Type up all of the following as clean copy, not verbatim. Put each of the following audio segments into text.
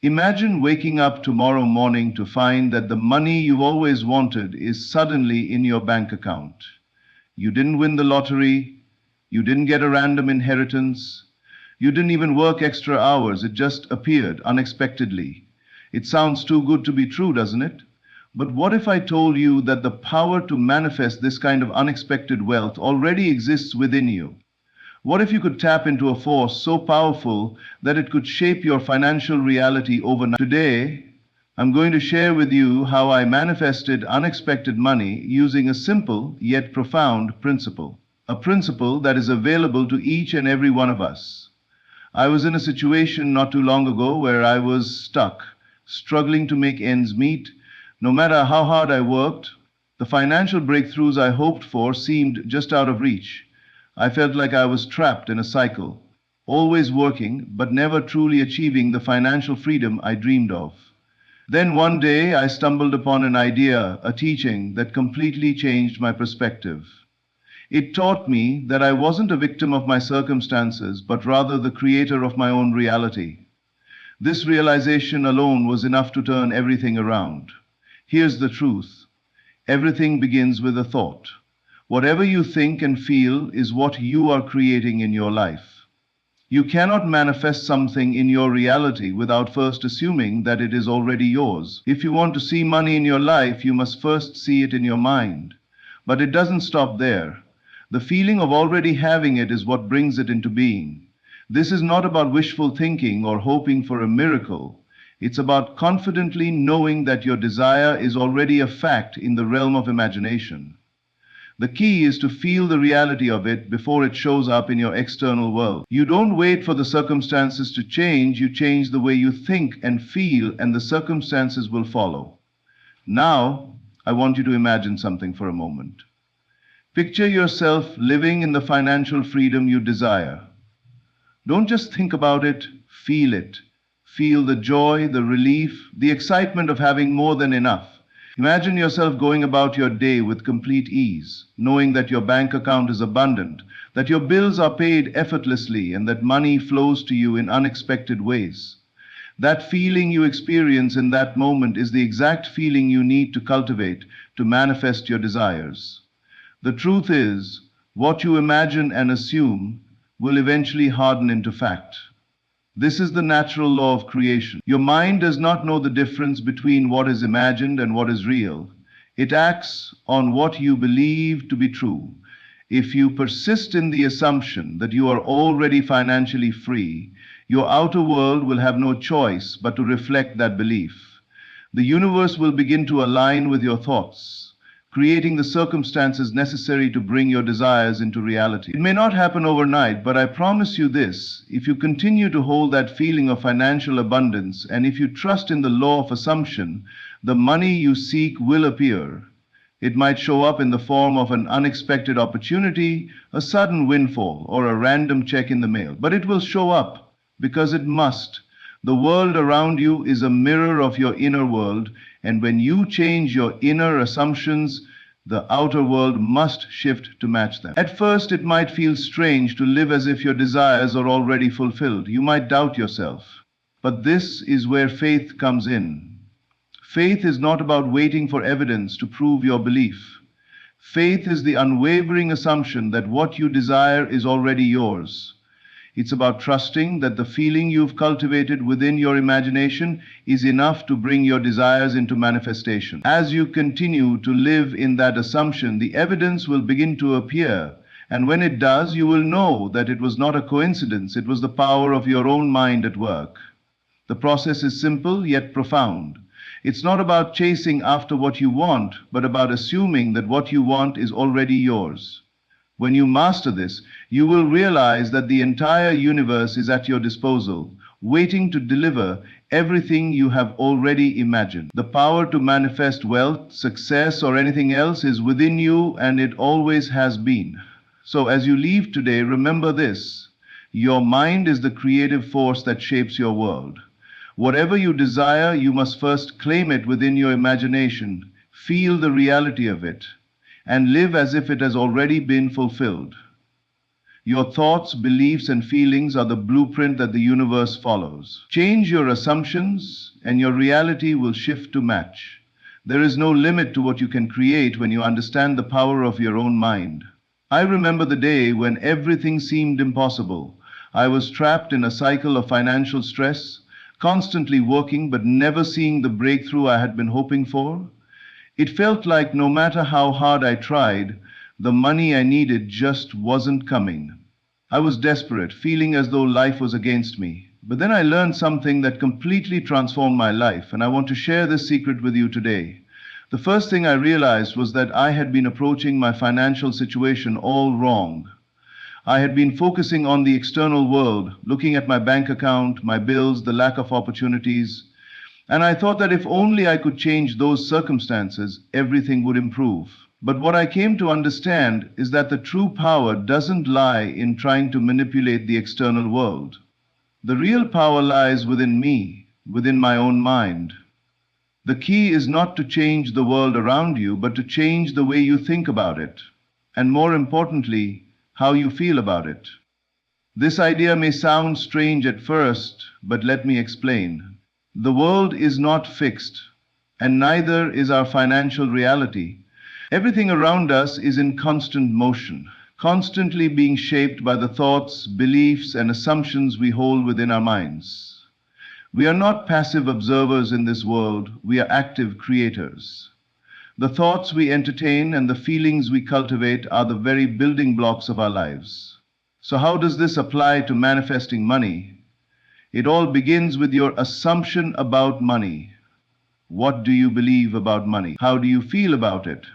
Imagine waking up tomorrow morning to find that the money you've always wanted is suddenly in your bank account. You didn't win the lottery, you didn't get a random inheritance, you didn't even work extra hours, it just appeared unexpectedly. It sounds too good to be true, doesn't it? But what if I told you that the power to manifest this kind of unexpected wealth already exists within you? What if you could tap into a force so powerful that it could shape your financial reality overnight? Today, I'm going to share with you how I manifested unexpected money using a simple yet profound principle. A principle that is available to each and every one of us. I was in a situation not too long ago where I was stuck, struggling to make ends meet. No matter how hard I worked, the financial breakthroughs I hoped for seemed just out of reach. I felt like I was trapped in a cycle, always working but never truly achieving the financial freedom I dreamed of. Then one day I stumbled upon an idea, a teaching that completely changed my perspective. It taught me that I wasn't a victim of my circumstances, but rather the creator of my own reality. This realization alone was enough to turn everything around. Here's the truth. Everything begins with a thought. Whatever you think and feel is what you are creating in your life. You cannot manifest something in your reality without first assuming that it is already yours. If you want to see money in your life, you must first see it in your mind. But it doesn't stop there. The feeling of already having it is what brings it into being. This is not about wishful thinking or hoping for a miracle. It's about confidently knowing that your desire is already a fact in the realm of imagination. The key is to feel the reality of it before it shows up in your external world. You don't wait for the circumstances to change, you change the way you think and feel, and the circumstances will follow. Now, I want you to imagine something for a moment. Picture yourself living in the financial freedom you desire. Don't just think about it, feel it. Feel the joy, the relief, the excitement of having more than enough. Imagine yourself going about your day with complete ease, knowing that your bank account is abundant, that your bills are paid effortlessly, and that money flows to you in unexpected ways. That feeling you experience in that moment is the exact feeling you need to cultivate to manifest your desires. The truth is, what you imagine and assume will eventually harden into fact. This is the natural law of creation. Your mind does not know the difference between what is imagined and what is real. It acts on what you believe to be true. If you persist in the assumption that you are already financially free, your outer world will have no choice but to reflect that belief. The universe will begin to align with your thoughts, creating the circumstances necessary to bring your desires into reality. It may not happen overnight, but I promise you this: if you continue to hold that feeling of financial abundance, and if you trust in the law of assumption, the money you seek will appear. It might show up in the form of an unexpected opportunity, a sudden windfall, or a random check in the mail. But it will show up because it must. The world around you is a mirror of your inner world, and when you change your inner assumptions, the outer world must shift to match them. At first, it might feel strange to live as if your desires are already fulfilled. You might doubt yourself. But this is where faith comes in. Faith is not about waiting for evidence to prove your belief. Faith is the unwavering assumption that what you desire is already yours. It's about trusting that the feeling you've cultivated within your imagination is enough to bring your desires into manifestation. As you continue to live in that assumption, the evidence will begin to appear. And when it does, you will know that it was not a coincidence, it was the power of your own mind at work. The process is simple yet profound. It's not about chasing after what you want, but about assuming that what you want is already yours. When you master this, you will realize that the entire universe is at your disposal, waiting to deliver everything you have already imagined. The power to manifest wealth, success, or anything else is within you, and it always has been. So as you leave today, remember this: your mind is the creative force that shapes your world. Whatever you desire, you must first claim it within your imagination, feel the reality of it, and live as if it has already been fulfilled. Your thoughts, beliefs, and feelings are the blueprint that the universe follows. Change your assumptions, and your reality will shift to match. There is no limit to what you can create when you understand the power of your own mind. I remember the day when everything seemed impossible. I was trapped in a cycle of financial stress, constantly working but never seeing the breakthrough I had been hoping for. It felt like no matter how hard I tried, the money I needed just wasn't coming. I was desperate, feeling as though life was against me. But then I learned something that completely transformed my life, and I want to share this secret with you today. The first thing I realized was that I had been approaching my financial situation all wrong. I had been focusing on the external world, looking at my bank account, my bills, the lack of opportunities, and I thought that if only I could change those circumstances, everything would improve. But what I came to understand is that the true power doesn't lie in trying to manipulate the external world. The real power lies within me, within my own mind. The key is not to change the world around you, but to change the way you think about it, and more importantly, how you feel about it. This idea may sound strange at first, but let me explain. The world is not fixed, and neither is our financial reality. Everything around us is in constant motion, constantly being shaped by the thoughts, beliefs, and assumptions we hold within our minds. We are not passive observers in this world, we are active creators. The thoughts we entertain and the feelings we cultivate are the very building blocks of our lives. So how does this apply to manifesting money? It all begins with your assumption about money. What do you believe about money? How do you feel about it?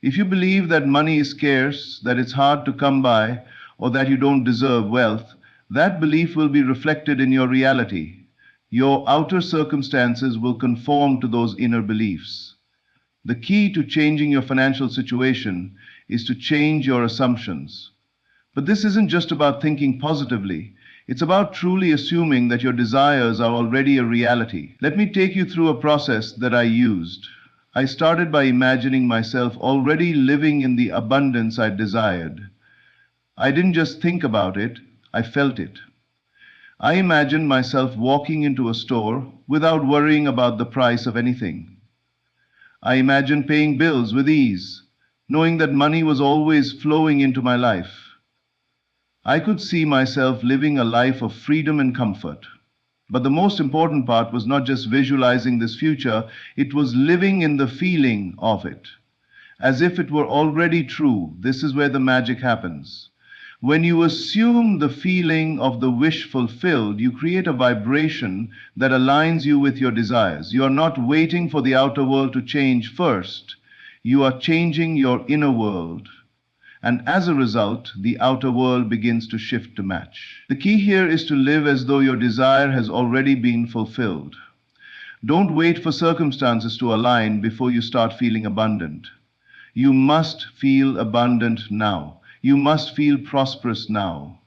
If you believe that money is scarce, that it's hard to come by, or that you don't deserve wealth, that belief will be reflected in your reality. Your outer circumstances will conform to those inner beliefs. The key to changing your financial situation is to change your assumptions. But this isn't just about thinking positively. It's about truly assuming that your desires are already a reality. Let me take you through a process that I used. I started by imagining myself already living in the abundance I desired. I didn't just think about it, I felt it. I imagined myself walking into a store without worrying about the price of anything. I imagined paying bills with ease, knowing that money was always flowing into my life. I could see myself living a life of freedom and comfort. But the most important part was not just visualizing this future, it was living in the feeling of it, as if it were already true. This is where the magic happens. When you assume the feeling of the wish fulfilled, you create a vibration that aligns you with your desires. You are not waiting for the outer world to change first. You are changing your inner world. And as a result, the outer world begins to shift to match. The key here is to live as though your desire has already been fulfilled. Don't wait for circumstances to align before you start feeling abundant. You must feel abundant now. You must feel prosperous now.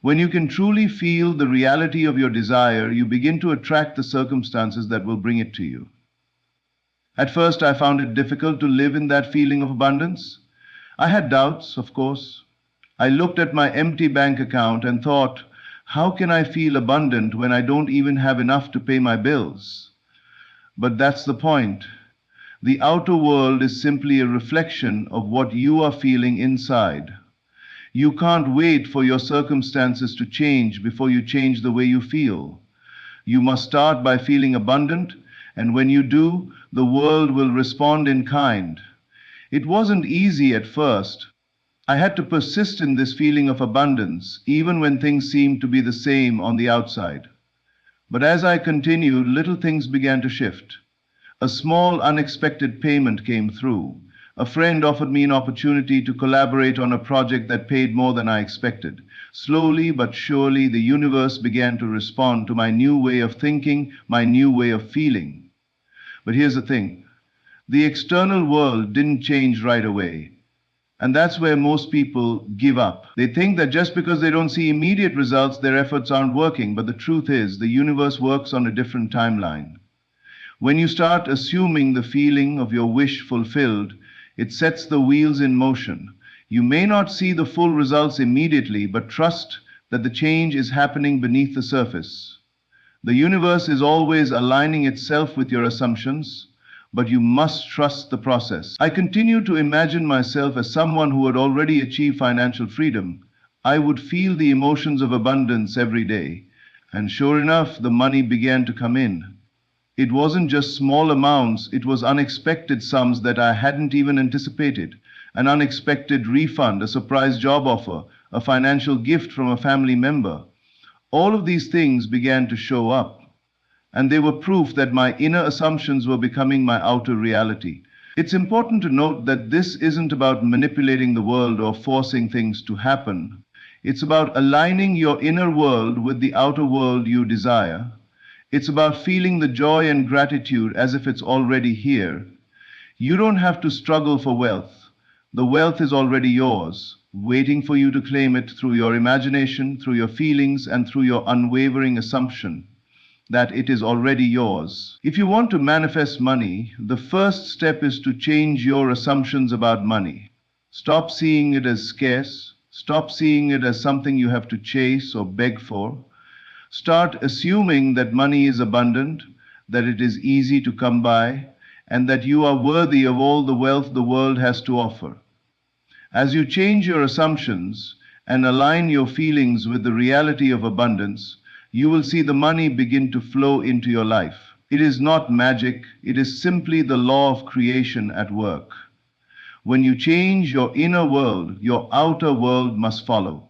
When you can truly feel the reality of your desire, you begin to attract the circumstances that will bring it to you. At first, I found it difficult to live in that feeling of abundance. I had doubts, of course. I looked at my empty bank account and thought, how can I feel abundant when I don't even have enough to pay my bills? But that's the point. The outer world is simply a reflection of what you are feeling inside. You can't wait for your circumstances to change before you change the way you feel. You must start by feeling abundant, and when you do, the world will respond in kind. It wasn't easy at first. I had to persist in this feeling of abundance, even when things seemed to be the same on the outside. But as I continued, little things began to shift. A small, unexpected payment came through. A friend offered me an opportunity to collaborate on a project that paid more than I expected. Slowly but surely, the universe began to respond to my new way of thinking, my new way of feeling. But here's the thing. The external world didn't change right away. And that's where most people give up. They think that just because they don't see immediate results, their efforts aren't working. But the truth is, the universe works on a different timeline. When you start assuming the feeling of your wish fulfilled, it sets the wheels in motion. You may not see the full results immediately, but trust that the change is happening beneath the surface. The universe is always aligning itself with your assumptions, but you must trust the process. I continue to imagine myself as someone who had already achieved financial freedom. I would feel the emotions of abundance every day, and sure enough, the money began to come in. It wasn't just small amounts, it was unexpected sums that I hadn't even anticipated. An unexpected refund, a surprise job offer, a financial gift from a family member. All of these things began to show up, and they were proof that my inner assumptions were becoming my outer reality. It's important to note that this isn't about manipulating the world or forcing things to happen. It's about aligning your inner world with the outer world you desire. It's about feeling the joy and gratitude as if it's already here. You don't have to struggle for wealth. The wealth is already yours, waiting for you to claim it through your imagination, through your feelings, and through your unwavering assumption that it is already yours. If you want to manifest money, the first step is to change your assumptions about money. Stop seeing it as scarce. Stop seeing it as something you have to chase or beg for. Start assuming that money is abundant, that it is easy to come by, and that you are worthy of all the wealth the world has to offer. As you change your assumptions and align your feelings with the reality of abundance, you will see the money begin to flow into your life. It is not magic, it is simply the law of creation at work. When you change your inner world, your outer world must follow.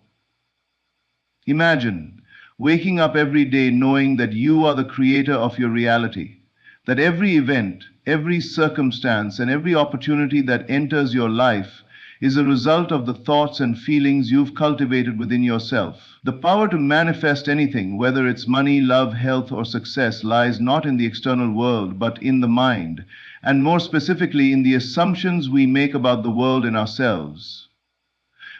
Imagine waking up every day knowing that you are the creator of your reality, that every event, every circumstance, and every opportunity that enters your life is a result of the thoughts and feelings you've cultivated within yourself. The power to manifest anything, whether it's money, love, health, or success, lies not in the external world, but in the mind, and more specifically in the assumptions we make about the world and ourselves.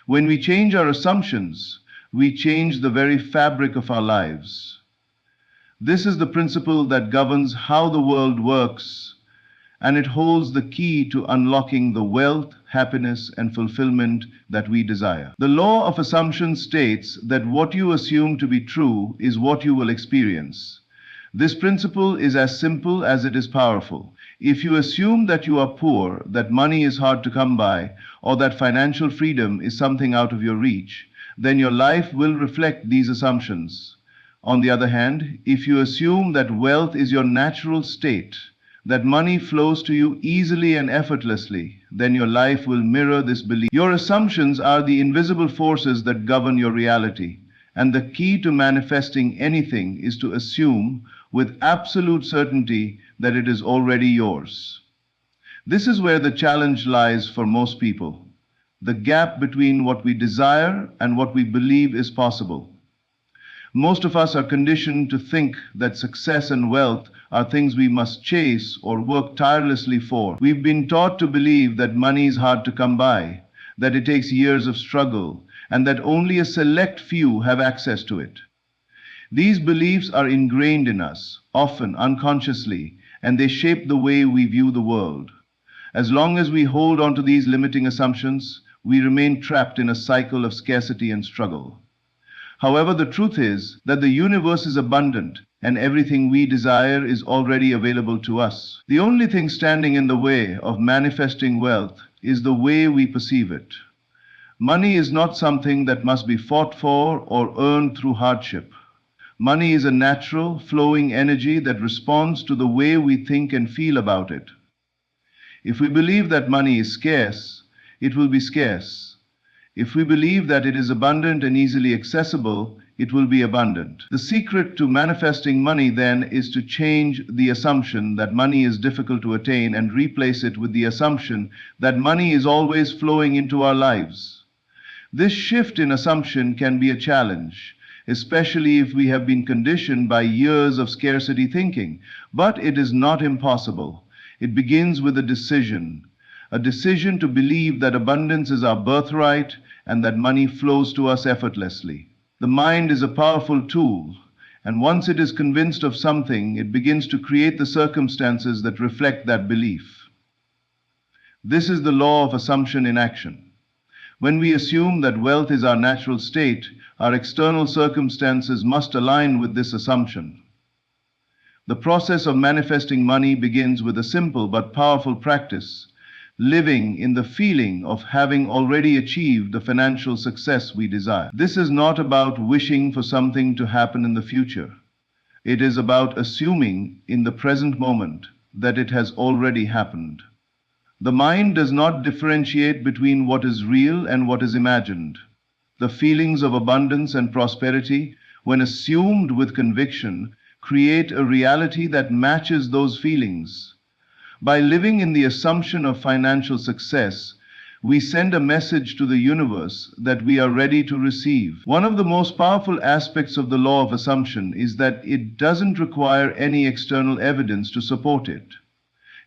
When we change our assumptions, we change the very fabric of our lives. This is the principle that governs how the world works, and it holds the key to unlocking the wealth, happiness, and fulfillment that we desire. The law of assumption states that what you assume to be true is what you will experience. This principle is as simple as it is powerful. If you assume that you are poor, that money is hard to come by, or that financial freedom is something out of your reach, then your life will reflect these assumptions. On the other hand, if you assume that wealth is your natural state, that money flows to you easily and effortlessly, then your life will mirror this belief. Your assumptions are the invisible forces that govern your reality, and the key to manifesting anything is to assume with absolute certainty that it is already yours. This is where the challenge lies for most people, the gap between what we desire and what we believe is possible. Most of us are conditioned to think that success and wealth are things we must chase or work tirelessly for. We've been taught to believe that money is hard to come by, that it takes years of struggle, and that only a select few have access to it. These beliefs are ingrained in us, often unconsciously, and they shape the way we view the world. As long as we hold on to these limiting assumptions, we remain trapped in a cycle of scarcity and struggle. However, the truth is that the universe is abundant and everything we desire is already available to us. The only thing standing in the way of manifesting wealth is the way we perceive it. Money is not something that must be fought for or earned through hardship. Money is a natural, flowing energy that responds to the way we think and feel about it. If we believe that money is scarce, it will be scarce. If we believe that it is abundant and easily accessible, it will be abundant. The secret to manifesting money, then, is to change the assumption that money is difficult to attain and replace it with the assumption that money is always flowing into our lives. This shift in assumption can be a challenge, especially if we have been conditioned by years of scarcity thinking, but it is not impossible. It begins with a decision to believe that abundance is our birthright and that money flows to us effortlessly. The mind is a powerful tool, and once it is convinced of something, it begins to create the circumstances that reflect that belief. This is the law of assumption in action. When we assume that wealth is our natural state, our external circumstances must align with this assumption. The process of manifesting money begins with a simple but powerful practice: living in the feeling of having already achieved the financial success we desire. This is not about wishing for something to happen in the future. It is about assuming in the present moment that it has already happened. The mind does not differentiate between what is real and what is imagined. The feelings of abundance and prosperity, when assumed with conviction, create a reality that matches those feelings. By living in the assumption of financial success, we send a message to the universe that we are ready to receive. One of the most powerful aspects of the law of assumption is that it doesn't require any external evidence to support it.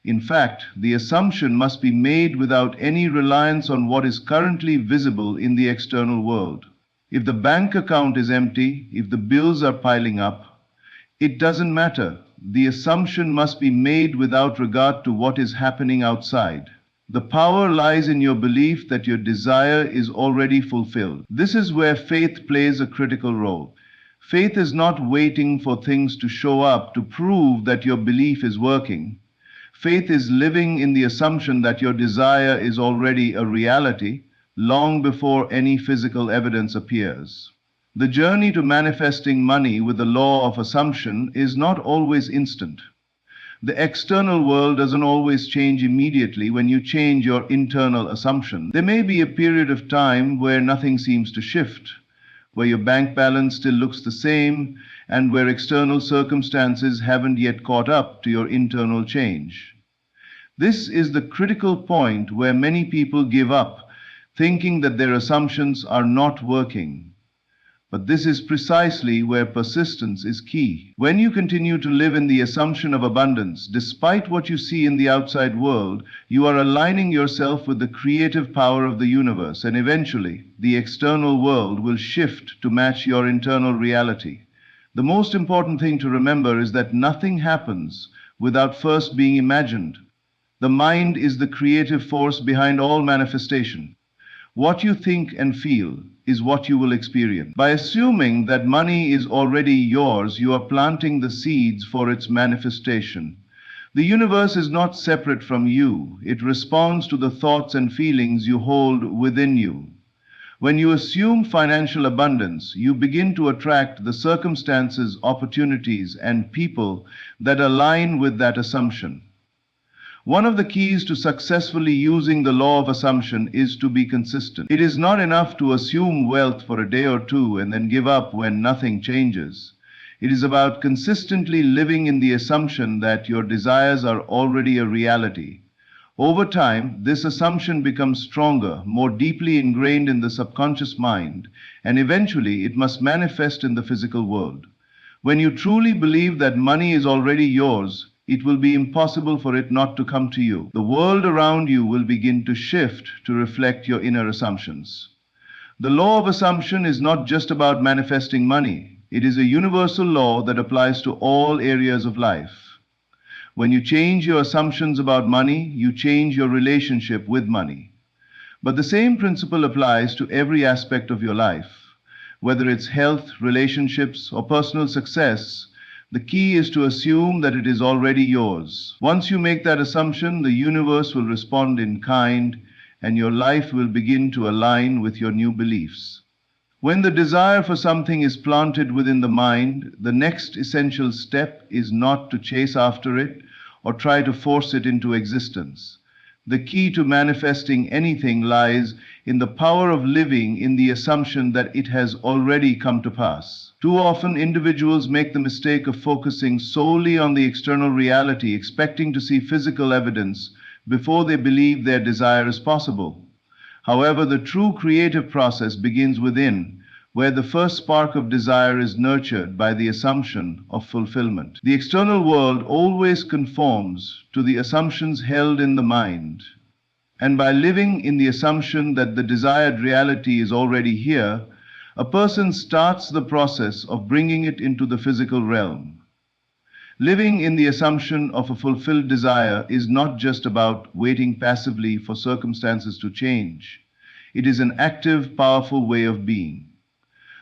In fact, the assumption must be made without any reliance on what is currently visible in the external world. If the bank account is empty, if the bills are piling up, it doesn't matter. The assumption must be made without regard to what is happening outside. The power lies in your belief that your desire is already fulfilled. This is where faith plays a critical role. Faith is not waiting for things to show up to prove that your belief is working. Faith is living in the assumption that your desire is already a reality long before any physical evidence appears. The journey to manifesting money with the law of assumption is not always instant. The external world doesn't always change immediately when you change your internal assumption. There may be a period of time where nothing seems to shift, where your bank balance still looks the same, and where external circumstances haven't yet caught up to your internal change. This is the critical point where many people give up, thinking that their assumptions are not working. But this is precisely where persistence is key. When you continue to live in the assumption of abundance, despite what you see in the outside world, you are aligning yourself with the creative power of the universe, and eventually, the external world will shift to match your internal reality. The most important thing to remember is that nothing happens without first being imagined. The mind is the creative force behind all manifestation. What you think and feel is what you will experience. By assuming that money is already yours, you are planting the seeds for its manifestation. The universe is not separate from you. It responds to the thoughts and feelings you hold within you. When you assume financial abundance, you begin to attract the circumstances, opportunities, and people that align with that assumption. One of the keys to successfully using the law of assumption is to be consistent. It is not enough to assume wealth for a day or two and then give up when nothing changes. It is about consistently living in the assumption that your desires are already a reality. Over time, this assumption becomes stronger, more deeply ingrained in the subconscious mind, and eventually it must manifest in the physical world. When you truly believe that money is already yours, it will be impossible for it not to come to you. The world around you will begin to shift to reflect your inner assumptions. The law of assumption is not just about manifesting money. It is a universal law that applies to all areas of life. When you change your assumptions about money, you change your relationship with money. But the same principle applies to every aspect of your life. Whether it's health, relationships, or personal success, the key is to assume that it is already yours. Once you make that assumption, the universe will respond in kind, and your life will begin to align with your new beliefs. When the desire for something is planted within the mind, the next essential step is not to chase after it or try to force it into existence. The key to manifesting anything lies in the power of living in the assumption that it has already come to pass. Too often, individuals make the mistake of focusing solely on the external reality, expecting to see physical evidence before they believe their desire is possible. However, the true creative process begins within, where the first spark of desire is nurtured by the assumption of fulfillment. The external world always conforms to the assumptions held in the mind. And by living in the assumption that the desired reality is already here, a person starts the process of bringing it into the physical realm. Living in the assumption of a fulfilled desire is not just about waiting passively for circumstances to change. It is an active, powerful way of being.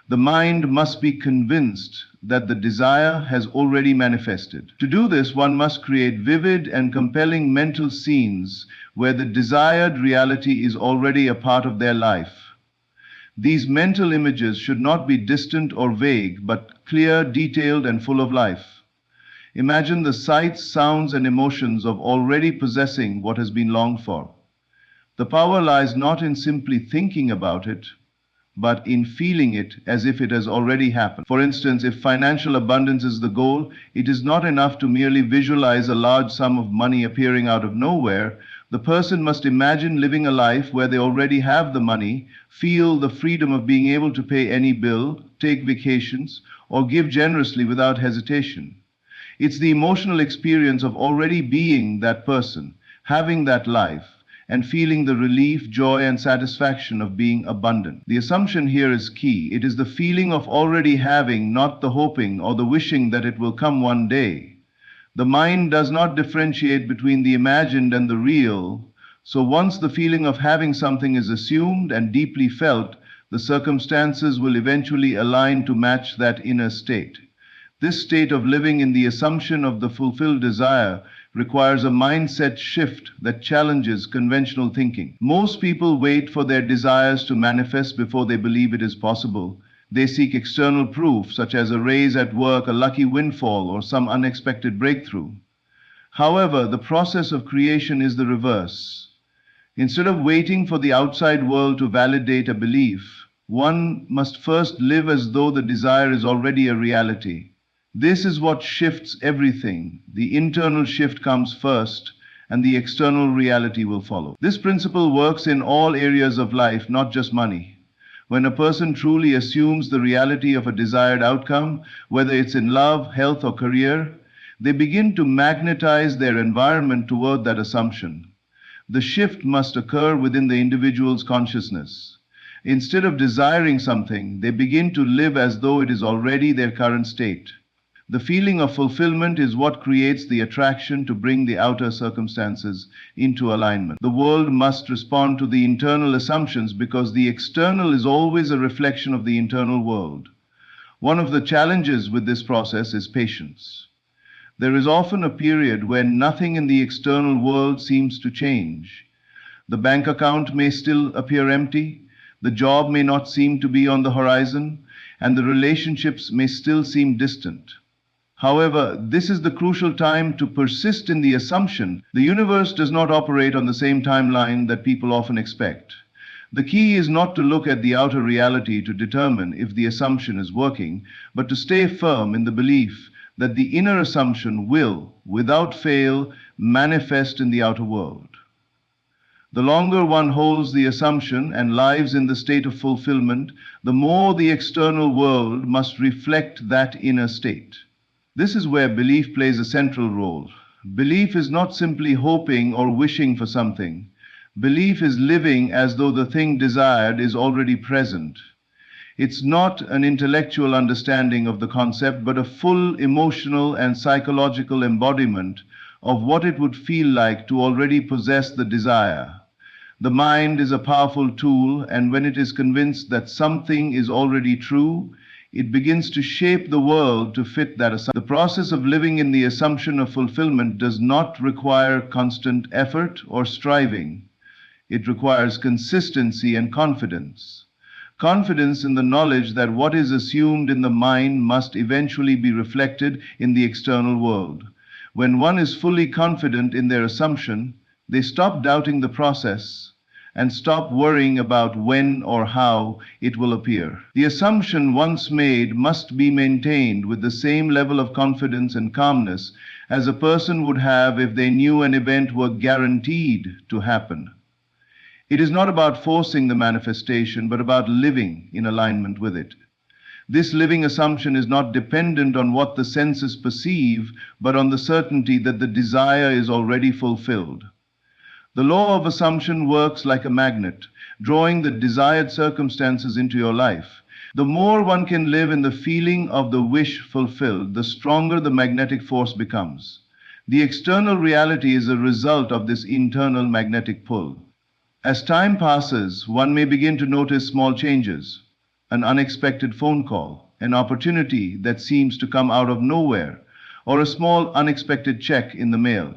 The mind must be convinced that the desire has already manifested. To do this, one must create vivid and compelling mental scenes where the desired reality is already a part of their life. These mental images should not be distant or vague, but clear, detailed, and full of life. Imagine the sights, sounds, and emotions of already possessing what has been longed for. The power lies not in simply thinking about it, but in feeling it as if it has already happened. For instance, if financial abundance is the goal, it is not enough to merely visualize a large sum of money appearing out of nowhere. The person must imagine living a life where they already have the money, feel the freedom of being able to pay any bill, take vacations, or give generously without hesitation. It's the emotional experience of already being that person, having that life, and feeling the relief, joy, and satisfaction of being abundant. The assumption here is key. It is the feeling of already having, not the hoping or the wishing that it will come one day. The mind does not differentiate between the imagined and the real, so once the feeling of having something is assumed and deeply felt, the circumstances will eventually align to match that inner state. This state of living in the assumption of the fulfilled desire requires a mindset shift that challenges conventional thinking. Most people wait for their desires to manifest before they believe it is possible. They seek external proof, such as a raise at work, a lucky windfall, or some unexpected breakthrough. However, the process of creation is the reverse. Instead of waiting for the outside world to validate a belief, one must first live as though the desire is already a reality. This is what shifts everything. The internal shift comes first, and the external reality will follow. This principle works in all areas of life, not just money. When a person truly assumes the reality of a desired outcome, whether it's in love, health, or career, they begin to magnetize their environment toward that assumption. The shift must occur within the individual's consciousness. Instead of desiring something, they begin to live as though it is already their current state. The feeling of fulfillment is what creates the attraction to bring the outer circumstances into alignment. The world must respond to the internal assumptions because the external is always a reflection of the internal world. One of the challenges with this process is patience. There is often a period when nothing in the external world seems to change. The bank account may still appear empty, the job may not seem to be on the horizon, and the relationships may still seem distant. However, this is the crucial time to persist in the assumption the universe does not operate on the same timeline that people often expect. The key is not to look at the outer reality to determine if the assumption is working, but to stay firm in the belief that the inner assumption will, without fail, manifest in the outer world. The longer one holds the assumption and lives in the state of fulfillment, the more the external world must reflect that inner state. This is where belief plays a central role. Belief is not simply hoping or wishing for something. Belief is living as though the thing desired is already present. It's not an intellectual understanding of the concept, but a full emotional and psychological embodiment of what it would feel like to already possess the desire. The mind is a powerful tool, and when it is convinced that something is already true, it begins to shape the world to fit that assumption. The process of living in the assumption of fulfillment does not require constant effort or striving. It requires consistency and confidence. Confidence in the knowledge that what is assumed in the mind must eventually be reflected in the external world. When one is fully confident in their assumption, they stop doubting the process and stop worrying about when or how it will appear. The assumption once made must be maintained with the same level of confidence and calmness as a person would have if they knew an event were guaranteed to happen. It is not about forcing the manifestation, but about living in alignment with it. This living assumption is not dependent on what the senses perceive, but on the certainty that the desire is already fulfilled. The law of assumption works like a magnet, drawing the desired circumstances into your life. The more one can live in the feeling of the wish fulfilled, the stronger the magnetic force becomes. The external reality is a result of this internal magnetic pull. As time passes, one may begin to notice small changes, an unexpected phone call, an opportunity that seems to come out of nowhere, or a small unexpected check in the mail.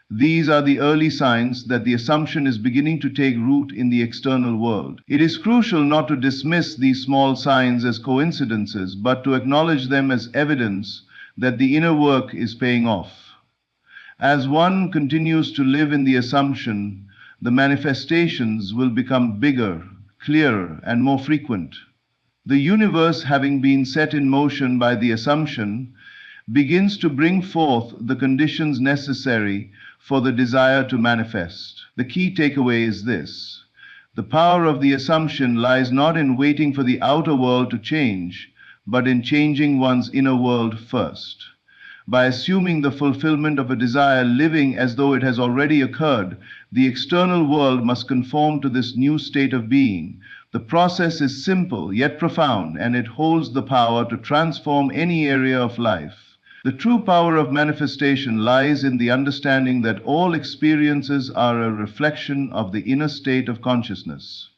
These are the early signs that the assumption is beginning to take root in the external world. It is crucial not to dismiss these small signs as coincidences, but to acknowledge them as evidence that the inner work is paying off. As one continues to live in the assumption, the manifestations will become bigger, clearer, and more frequent. The universe, having been set in motion by the assumption, begins to bring forth the conditions necessary for the desire to manifest. The key takeaway is this: the power of the assumption lies not in waiting for the outer world to change, but in changing one's inner world first. By assuming the fulfillment of a desire, living as though it has already occurred, the external world must conform to this new state of being. The process is simple yet profound, and it holds the power to transform any area of life. The true power of manifestation lies in the understanding that all experiences are a reflection of the inner state of consciousness.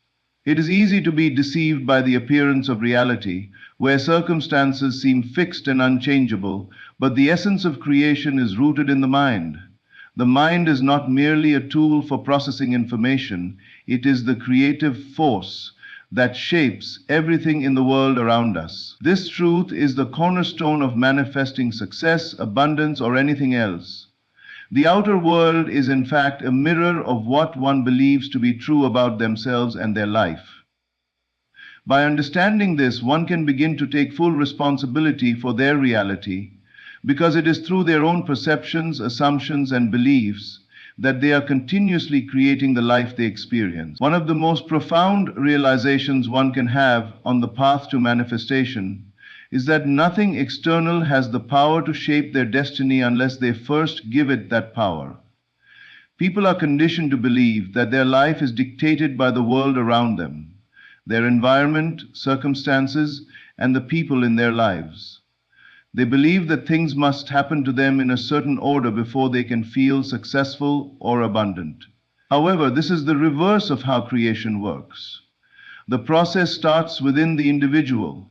It is easy to be deceived by the appearance of reality, where circumstances seem fixed and unchangeable, but the essence of creation is rooted in the mind. The mind is not merely a tool for processing information, it is the creative force that shapes everything in the world around us. This truth is the cornerstone of manifesting success, abundance, or anything else. The outer world is in fact a mirror of what one believes to be true about themselves and their life. By understanding this, one can begin to take full responsibility for their reality, because it is through their own perceptions, assumptions, and beliefs that they are continuously creating the life they experience. One of the most profound realizations one can have on the path to manifestation is that nothing external has the power to shape their destiny unless they first give it that power. People are conditioned to believe that their life is dictated by the world around them, their environment, circumstances, and the people in their lives. They believe that things must happen to them in a certain order before they can feel successful or abundant. However, this is the reverse of how creation works. The process starts within the individual.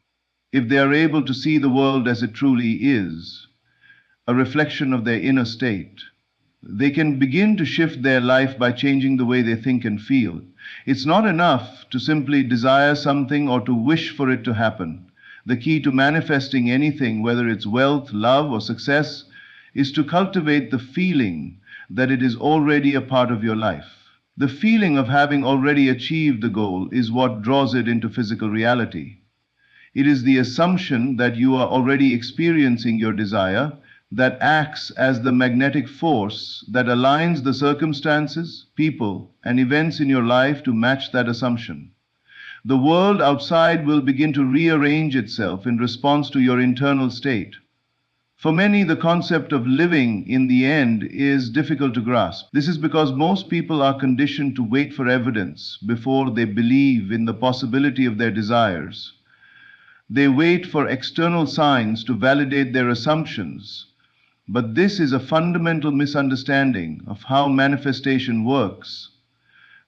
If they are able to see the world as it truly is, a reflection of their inner state, they can begin to shift their life by changing the way they think and feel. It's not enough to simply desire something or to wish for it to happen. The key to manifesting anything, whether it's wealth, love, or success, is to cultivate the feeling that it is already a part of your life. The feeling of having already achieved the goal is what draws it into physical reality. It is the assumption that you are already experiencing your desire that acts as the magnetic force that aligns the circumstances, people, and events in your life to match that assumption. The world outside will begin to rearrange itself in response to your internal state. For many, the concept of living in the end is difficult to grasp. This is because most people are conditioned to wait for evidence before they believe in the possibility of their desires. They wait for external signs to validate their assumptions. But this is a fundamental misunderstanding of how manifestation works.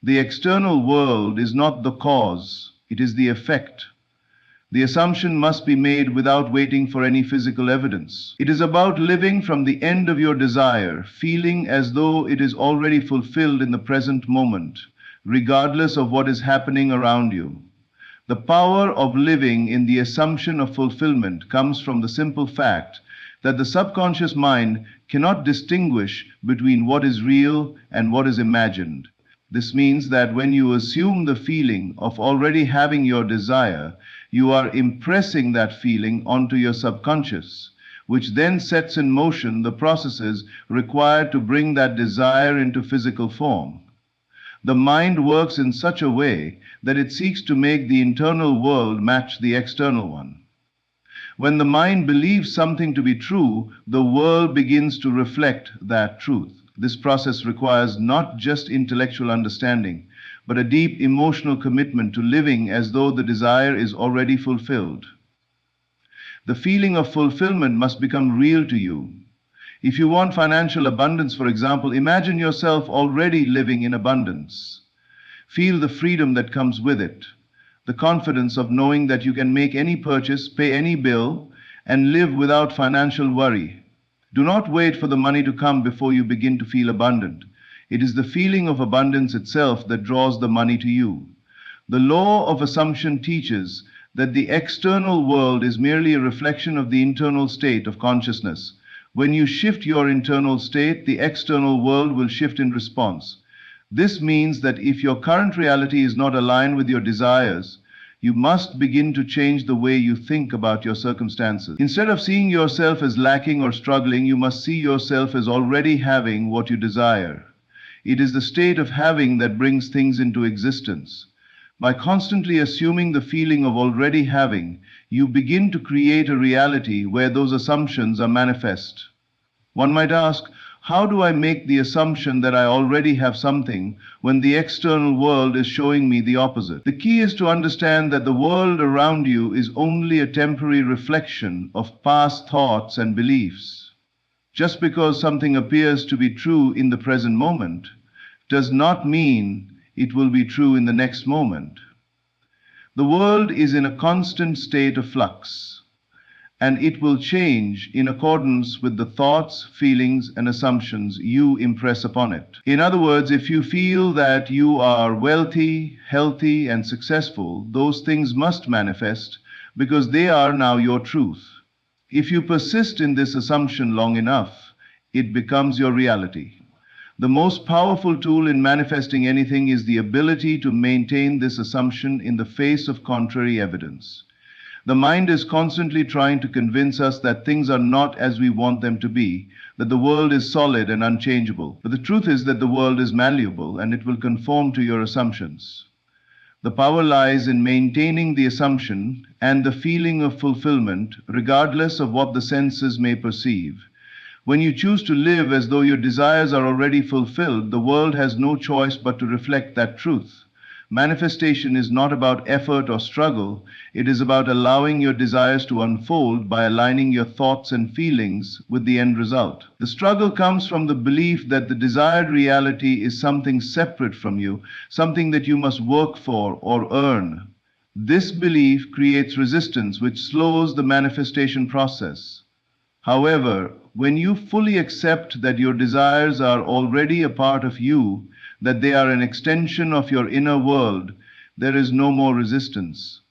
The external world is not the cause, it is the effect. The assumption must be made without waiting for any physical evidence. It is about living from the end of your desire, feeling as though it is already fulfilled in the present moment, regardless of what is happening around you. The power of living in the assumption of fulfillment comes from the simple fact that the subconscious mind cannot distinguish between what is real and what is imagined. This means that when you assume the feeling of already having your desire, you are impressing that feeling onto your subconscious, which then sets in motion the processes required to bring that desire into physical form. The mind works in such a way that it seeks to make the internal world match the external one. When the mind believes something to be true, the world begins to reflect that truth. This process requires not just intellectual understanding, but a deep emotional commitment to living as though the desire is already fulfilled. The feeling of fulfillment must become real to you. If you want financial abundance, for example, imagine yourself already living in abundance. Feel the freedom that comes with it, the confidence of knowing that you can make any purchase, pay any bill, and live without financial worry. Do not wait for the money to come before you begin to feel abundant. It is the feeling of abundance itself that draws the money to you. The law of assumption teaches that the external world is merely a reflection of the internal state of consciousness. When you shift your internal state, the external world will shift in response. This means that if your current reality is not aligned with your desires, you must begin to change the way you think about your circumstances. Instead of seeing yourself as lacking or struggling, you must see yourself as already having what you desire. It is the state of having that brings things into existence. By constantly assuming the feeling of already having, you begin to create a reality where those assumptions are manifest. One might ask, how do I make the assumption that I already have something when the external world is showing me the opposite? The key is to understand that the world around you is only a temporary reflection of past thoughts and beliefs. Just because something appears to be true in the present moment does not mean it will be true in the next moment. The world is in a constant state of flux, and it will change in accordance with the thoughts, feelings, and assumptions you impress upon it. In other words, if you feel that you are wealthy, healthy, and successful, those things must manifest because they are now your truth. If you persist in this assumption long enough, it becomes your reality. The most powerful tool in manifesting anything is the ability to maintain this assumption in the face of contrary evidence. The mind is constantly trying to convince us that things are not as we want them to be, that the world is solid and unchangeable. But the truth is that the world is malleable and it will conform to your assumptions. The power lies in maintaining the assumption and the feeling of fulfillment, regardless of what the senses may perceive. When you choose to live as though your desires are already fulfilled, the world has no choice but to reflect that truth. Manifestation is not about effort or struggle. It is about allowing your desires to unfold by aligning your thoughts and feelings with the end result. The struggle comes from the belief that the desired reality is something separate from you, something that you must work for or earn. This belief creates resistance, which slows the manifestation process. However, when you fully accept that your desires are already a part of you, that they are an extension of your inner world, there is no more resistance.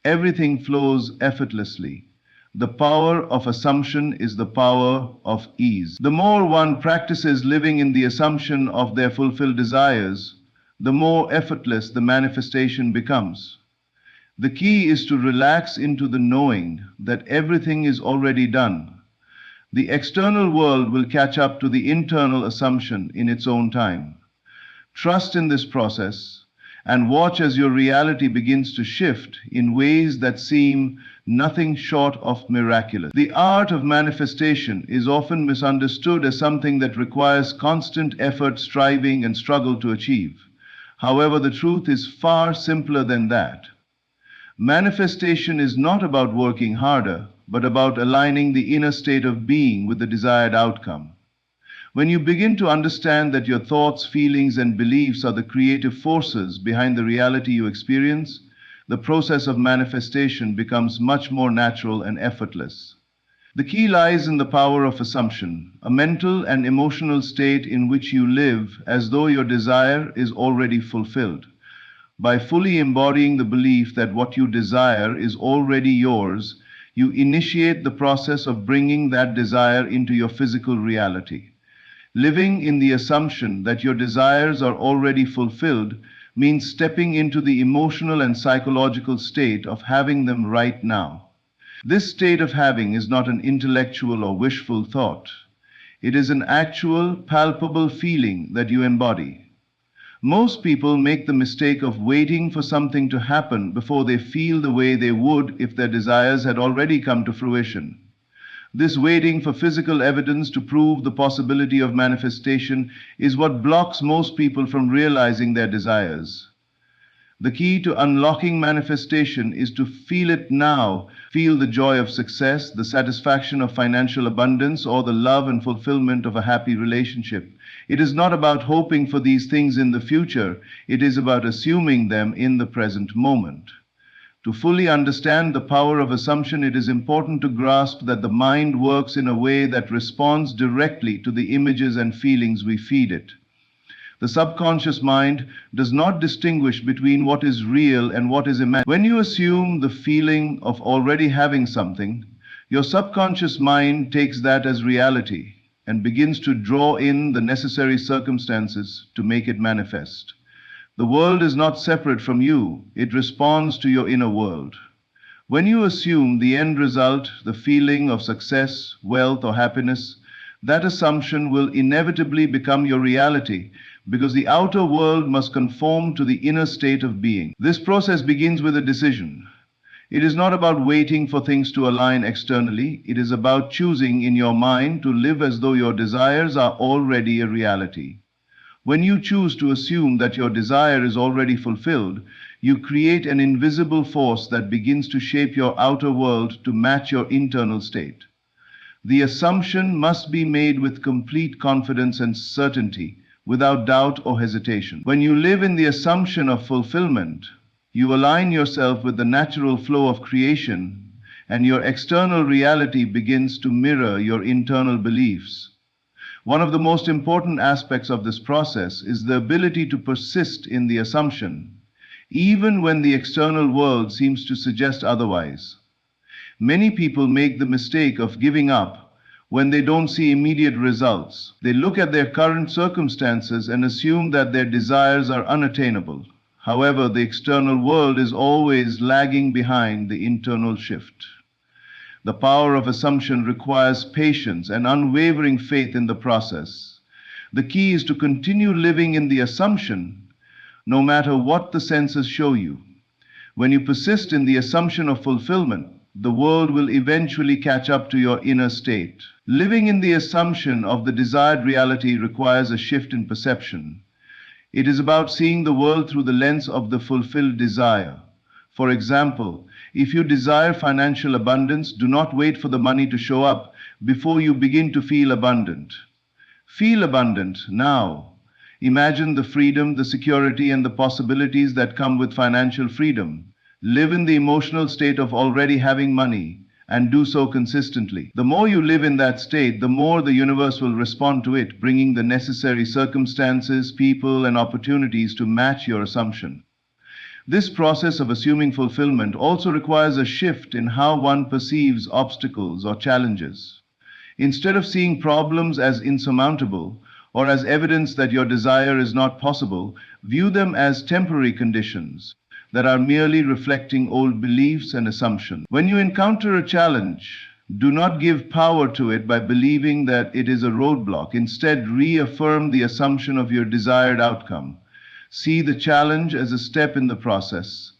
Everything flows effortlessly. The power of assumption is the power of ease. The more one practices living in the assumption of their fulfilled desires, the more effortless the manifestation becomes. The key is to relax into the knowing that everything is already done. The external world will catch up to the internal assumption in its own time. Trust in this process and watch as your reality begins to shift in ways that seem nothing short of miraculous. The art of manifestation is often misunderstood as something that requires constant effort, striving, and struggle to achieve. However, the truth is far simpler than that. Manifestation is not about working harder, but about aligning the inner state of being with the desired outcome. When you begin to understand that your thoughts, feelings, and beliefs are the creative forces behind the reality you experience, the process of manifestation becomes much more natural and effortless. The key lies in the power of assumption, a mental and emotional state in which you live as though your desire is already fulfilled. By fully embodying the belief that what you desire is already yours, you initiate the process of bringing that desire into your physical reality. Living in the assumption that your desires are already fulfilled means stepping into the emotional and psychological state of having them right now. This state of having is not an intellectual or wishful thought. It is an actual, palpable feeling that you embody. Most people make the mistake of waiting for something to happen before they feel the way they would if their desires had already come to fruition. This waiting for physical evidence to prove the possibility of manifestation is what blocks most people from realizing their desires. The key to unlocking manifestation is to feel it now. Feel the joy of success, the satisfaction of financial abundance, or the love and fulfillment of a happy relationship. It is not about hoping for these things in the future, it is about assuming them in the present moment. To fully understand the power of assumption, it is important to grasp that the mind works in a way that responds directly to the images and feelings we feed it. The subconscious mind does not distinguish between what is real and what is imagined. When you assume the feeling of already having something, your subconscious mind takes that as reality and begins to draw in the necessary circumstances to make it manifest. The world is not separate from you, it responds to your inner world. When you assume the end result, the feeling of success, wealth, or happiness, that assumption will inevitably become your reality because the outer world must conform to the inner state of being. This process begins with a decision. It is not about waiting for things to align externally. It is about choosing in your mind to live as though your desires are already a reality. When you choose to assume that your desire is already fulfilled, you create an invisible force that begins to shape your outer world to match your internal state. The assumption must be made with complete confidence and certainty, without doubt or hesitation. When you live in the assumption of fulfillment, you align yourself with the natural flow of creation, and your external reality begins to mirror your internal beliefs. One of the most important aspects of this process is the ability to persist in the assumption, even when the external world seems to suggest otherwise. Many people make the mistake of giving up when they don't see immediate results. They look at their current circumstances and assume that their desires are unattainable. However, the external world is always lagging behind the internal shift. The power of assumption requires patience and unwavering faith in the process. The key is to continue living in the assumption, no matter what the senses show you. When you persist in the assumption of fulfillment, the world will eventually catch up to your inner state. Living in the assumption of the desired reality requires a shift in perception. It is about seeing the world through the lens of the fulfilled desire. For example, if you desire financial abundance, do not wait for the money to show up before you begin to feel abundant. Feel abundant now. Imagine the freedom, the security, and the possibilities that come with financial freedom. Live in the emotional state of already having money, and do so consistently. The more you live in that state, the more the universe will respond to it, bringing the necessary circumstances, people, and opportunities to match your assumption. This process of assuming fulfillment also requires a shift in how one perceives obstacles or challenges. Instead of seeing problems as insurmountable or as evidence that your desire is not possible, view them as temporary conditions that are merely reflecting old beliefs and assumptions. When you encounter a challenge, do not give power to it by believing that it is a roadblock. Instead, reaffirm the assumption of your desired outcome. See the challenge as a step in the process,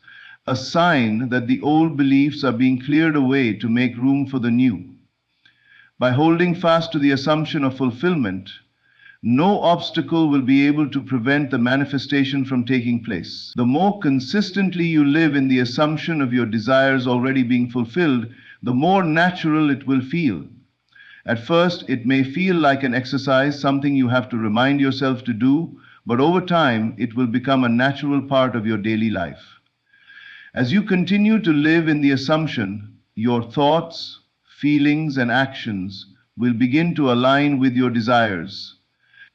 a sign that the old beliefs are being cleared away to make room for the new. By holding fast to the assumption of fulfillment, no obstacle will be able to prevent the manifestation from taking place. The more consistently you live in the assumption of your desires already being fulfilled, the more natural it will feel. At first, it may feel like an exercise, something you have to remind yourself to do, but over time, it will become a natural part of your daily life. As you continue to live in the assumption, your thoughts, feelings, and actions will begin to align with your desires,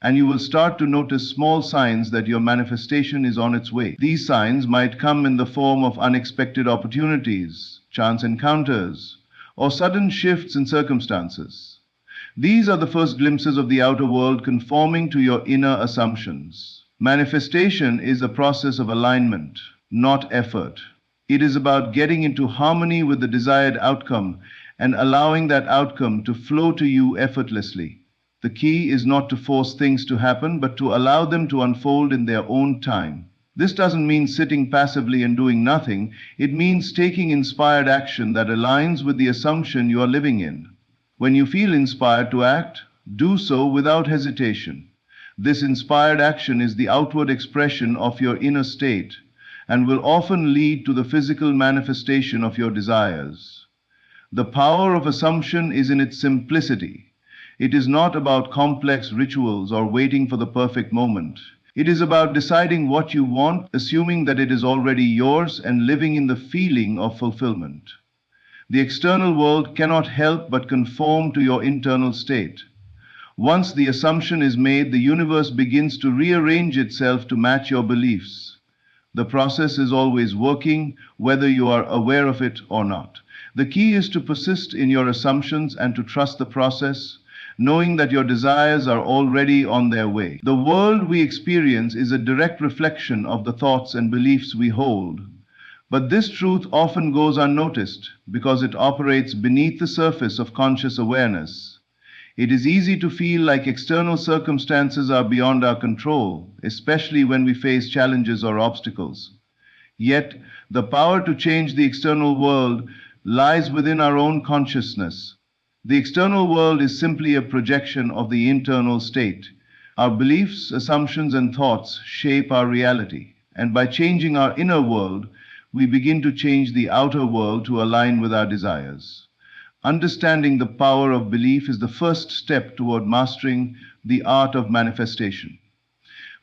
and you will start to notice small signs that your manifestation is on its way. These signs might come in the form of unexpected opportunities, chance encounters, or sudden shifts in circumstances. These are the first glimpses of the outer world conforming to your inner assumptions. Manifestation is a process of alignment, not effort. It is about getting into harmony with the desired outcome and allowing that outcome to flow to you effortlessly. The key is not to force things to happen, but to allow them to unfold in their own time. This doesn't mean sitting passively and doing nothing. It means taking inspired action that aligns with the assumption you are living in. When you feel inspired to act, do so without hesitation. This inspired action is the outward expression of your inner state, and will often lead to the physical manifestation of your desires. The power of assumption is in its simplicity. It is not about complex rituals or waiting for the perfect moment. It is about deciding what you want, assuming that it is already yours, and living in the feeling of fulfillment. The external world cannot help but conform to your internal state. Once the assumption is made, the universe begins to rearrange itself to match your beliefs. The process is always working, whether you are aware of it or not. The key is to persist in your assumptions and to trust the process, knowing that your desires are already on their way. The world we experience is a direct reflection of the thoughts and beliefs we hold. But this truth often goes unnoticed because it operates beneath the surface of conscious awareness. It is easy to feel like external circumstances are beyond our control, especially when we face challenges or obstacles. Yet, the power to change the external world lies within our own consciousness. The external world is simply a projection of the internal state. Our beliefs, assumptions, and thoughts shape our reality. And by changing our inner world, we begin to change the outer world to align with our desires. Understanding the power of belief is the first step toward mastering the art of manifestation.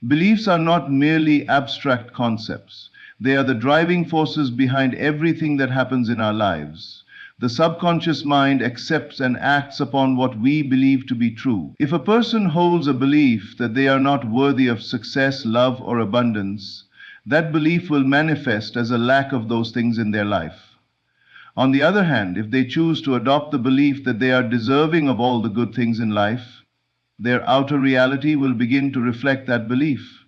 Beliefs are not merely abstract concepts. They are the driving forces behind everything that happens in our lives. The subconscious mind accepts and acts upon what we believe to be true. If a person holds a belief that they are not worthy of success, love, or abundance, that belief will manifest as a lack of those things in their life. On the other hand, if they choose to adopt the belief that they are deserving of all the good things in life, their outer reality will begin to reflect that belief.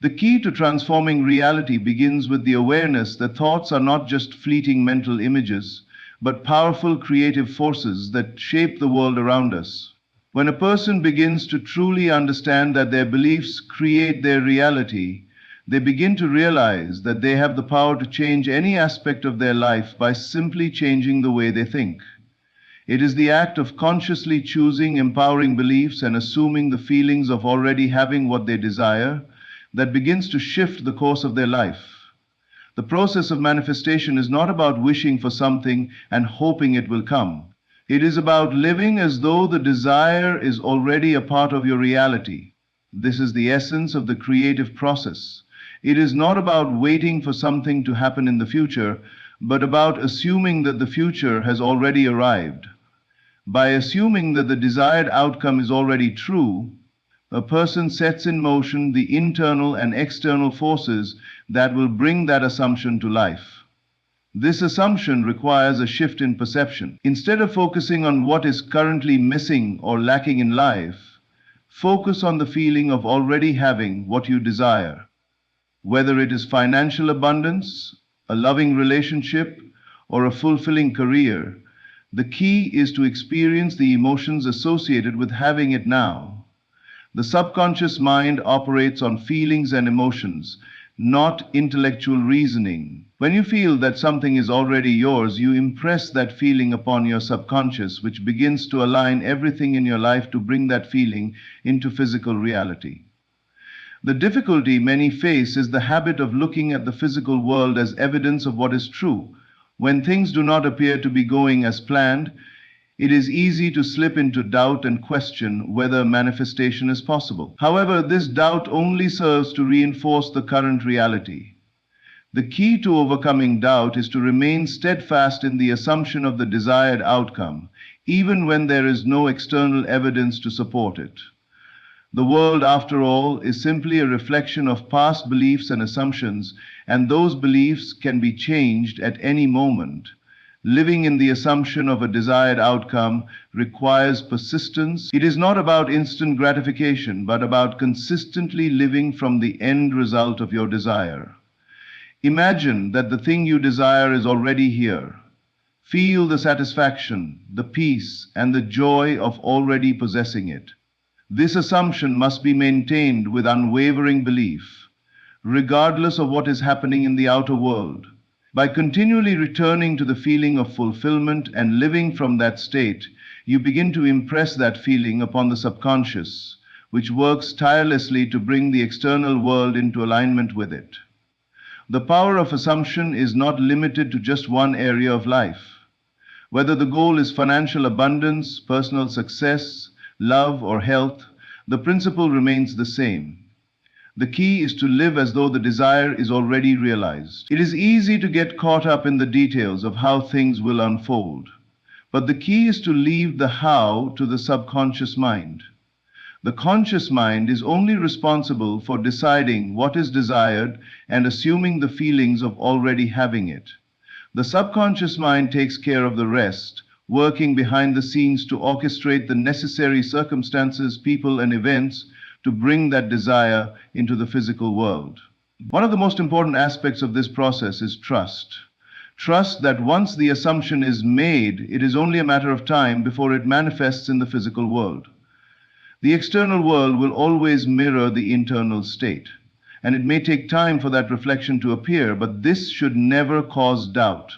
The key to transforming reality begins with the awareness that thoughts are not just fleeting mental images, but powerful creative forces that shape the world around us. When a person begins to truly understand that their beliefs create their reality, they begin to realize that they have the power to change any aspect of their life by simply changing the way they think. It is the act of consciously choosing empowering beliefs and assuming the feelings of already having what they desire that begins to shift the course of their life. The process of manifestation is not about wishing for something and hoping it will come. It is about living as though the desire is already a part of your reality. This is the essence of the creative process. It is not about waiting for something to happen in the future, but about assuming that the future has already arrived. By assuming that the desired outcome is already true, a person sets in motion the internal and external forces that will bring that assumption to life. This assumption requires a shift in perception. Instead of focusing on what is currently missing or lacking in life, focus on the feeling of already having what you desire. Whether it is financial abundance, a loving relationship, or a fulfilling career, the key is to experience the emotions associated with having it now. The subconscious mind operates on feelings and emotions, not intellectual reasoning. When you feel that something is already yours, you impress that feeling upon your subconscious, which begins to align everything in your life to bring that feeling into physical reality. The difficulty many face is the habit of looking at the physical world as evidence of what is true. When things do not appear to be going as planned, it is easy to slip into doubt and question whether manifestation is possible. However, this doubt only serves to reinforce the current reality. The key to overcoming doubt is to remain steadfast in the assumption of the desired outcome, even when there is no external evidence to support it. The world, after all, is simply a reflection of past beliefs and assumptions, and those beliefs can be changed at any moment. Living in the assumption of a desired outcome requires persistence. It is not about instant gratification, but about consistently living from the end result of your desire. Imagine that the thing you desire is already here. Feel the satisfaction, the peace, and the joy of already possessing it. This assumption must be maintained with unwavering belief, regardless of what is happening in the outer world. By continually returning to the feeling of fulfillment and living from that state, you begin to impress that feeling upon the subconscious, which works tirelessly to bring the external world into alignment with it. The power of assumption is not limited to just one area of life. Whether the goal is financial abundance, personal success, love, or health, the principle remains the same. The key is to live as though the desire is already realized. It is easy to get caught up in the details of how things will unfold, but the key is to leave the how to the subconscious mind. The conscious mind is only responsible for deciding what is desired and assuming the feelings of already having it. The subconscious mind takes care of the rest, working behind the scenes to orchestrate the necessary circumstances, people, and events to bring that desire into the physical world. One of the most important aspects of this process is trust. Trust that once the assumption is made, it is only a matter of time before it manifests in the physical world. The external world will always mirror the internal state, and it may take time for that reflection to appear, but this should never cause doubt.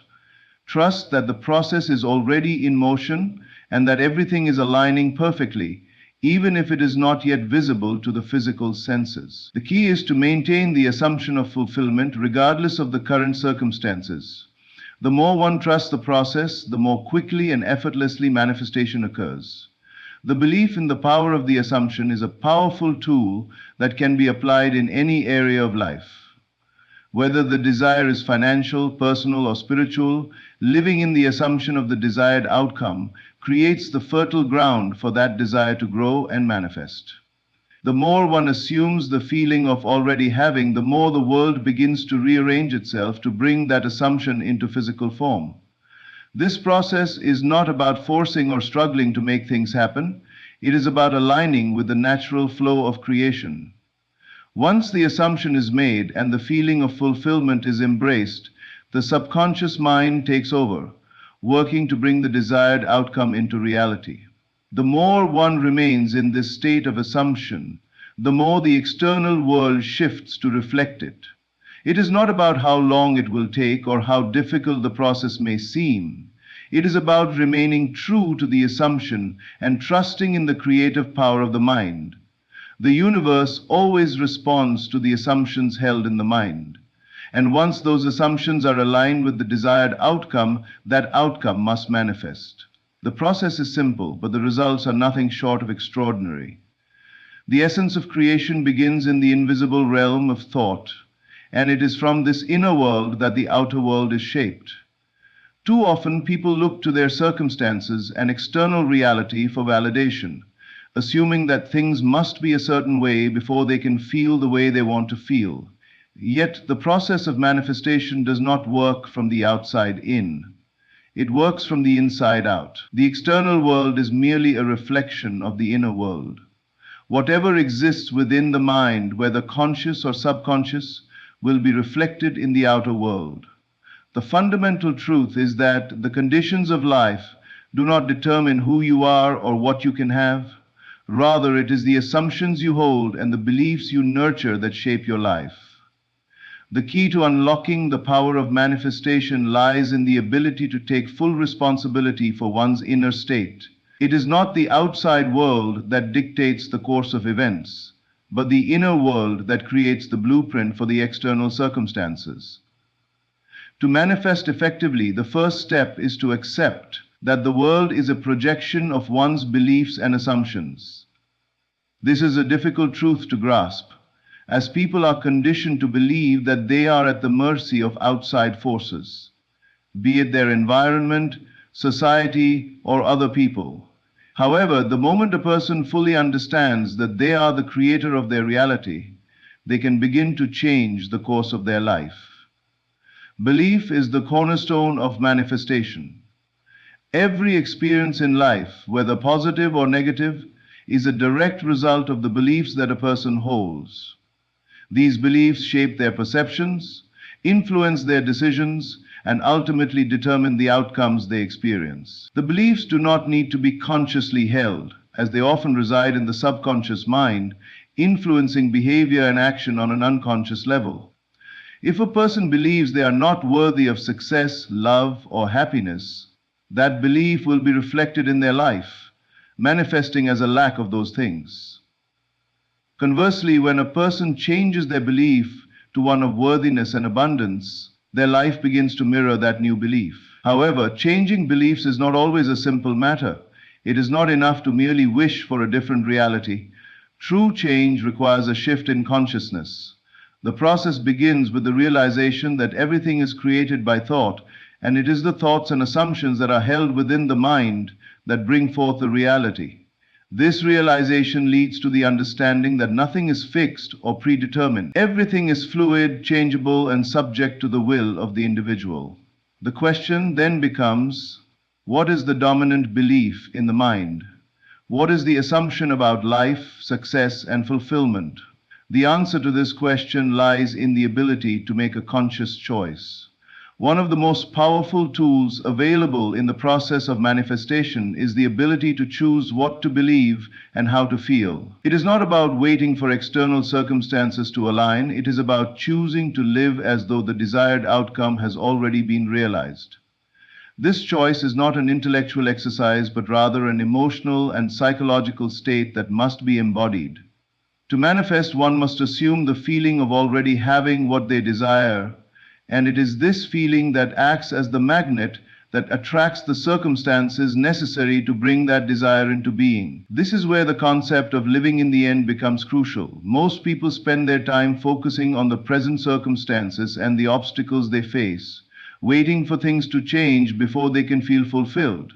Trust that the process is already in motion and that everything is aligning perfectly, even if it is not yet visible to the physical senses. The key is to maintain the assumption of fulfillment regardless of the current circumstances. The more one trusts the process, the more quickly and effortlessly manifestation occurs. The belief in the power of the assumption is a powerful tool that can be applied in any area of life. Whether the desire is financial, personal, or spiritual, living in the assumption of the desired outcome creates the fertile ground for that desire to grow and manifest. The more one assumes the feeling of already having, the more the world begins to rearrange itself to bring that assumption into physical form. This process is not about forcing or struggling to make things happen. It is about aligning with the natural flow of creation. Once the assumption is made and the feeling of fulfillment is embraced, the subconscious mind takes over, working to bring the desired outcome into reality. The more one remains in this state of assumption, the more the external world shifts to reflect it. It is not about how long it will take or how difficult the process may seem. It is about remaining true to the assumption and trusting in the creative power of the mind. The universe always responds to the assumptions held in the mind. And once those assumptions are aligned with the desired outcome, that outcome must manifest. The process is simple, but the results are nothing short of extraordinary. The essence of creation begins in the invisible realm of thought, and it is from this inner world that the outer world is shaped. Too often, people look to their circumstances and external reality for validation, assuming that things must be a certain way before they can feel the way they want to feel. Yet, the process of manifestation does not work from the outside in. It works from the inside out. The external world is merely a reflection of the inner world. Whatever exists within the mind, whether conscious or subconscious, will be reflected in the outer world. The fundamental truth is that the conditions of life do not determine who you are or what you can have. Rather, it is the assumptions you hold and the beliefs you nurture that shape your life. The key to unlocking the power of manifestation lies in the ability to take full responsibility for one's inner state. It is not the outside world that dictates the course of events, but the inner world that creates the blueprint for the external circumstances. To manifest effectively, the first step is to accept that the world is a projection of one's beliefs and assumptions. This is a difficult truth to grasp, as people are conditioned to believe that they are at the mercy of outside forces, be it their environment, society, or other people. However, the moment a person fully understands that they are the creator of their reality, they can begin to change the course of their life. Belief is the cornerstone of manifestation. Every experience in life, whether positive or negative, is a direct result of the beliefs that a person holds. These beliefs shape their perceptions, influence their decisions, and ultimately determine the outcomes they experience. The beliefs do not need to be consciously held, as they often reside in the subconscious mind, influencing behavior and action on an unconscious level. If a person believes they are not worthy of success, love, or happiness, that belief will be reflected in their life, manifesting as a lack of those things. Conversely, when a person changes their belief to one of worthiness and abundance, their life begins to mirror that new belief. However, changing beliefs is not always a simple matter. It is not enough to merely wish for a different reality. True change requires a shift in consciousness. The process begins with the realization that everything is created by thought, and it is the thoughts and assumptions that are held within the mind that bring forth the reality. This realization leads to the understanding that nothing is fixed or predetermined. Everything is fluid, changeable, and subject to the will of the individual. The question then becomes, what is the dominant belief in the mind? What is the assumption about life, success, and fulfillment? The answer to this question lies in the ability to make a conscious choice. One of the most powerful tools available in the process of manifestation is the ability to choose what to believe and how to feel. It is not about waiting for external circumstances to align. It is about choosing to live as though the desired outcome has already been realized. This choice is not an intellectual exercise, but rather an emotional and psychological state that must be embodied. To manifest, one must assume the feeling of already having what they desire, and it is this feeling that acts as the magnet that attracts the circumstances necessary to bring that desire into being. This is where the concept of living in the end becomes crucial. Most people spend their time focusing on the present circumstances and the obstacles they face, waiting for things to change before they can feel fulfilled.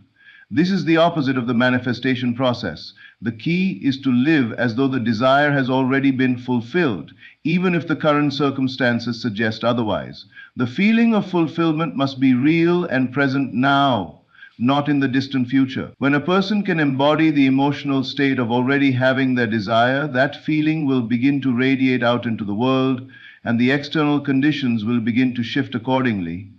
This is the opposite of the manifestation process. The key is to live as though the desire has already been fulfilled, even if the current circumstances suggest otherwise. The feeling of fulfillment must be real and present now, not in the distant future. When a person can embody the emotional state of already having their desire, that feeling will begin to radiate out into the world, and the external conditions will begin to shift accordingly.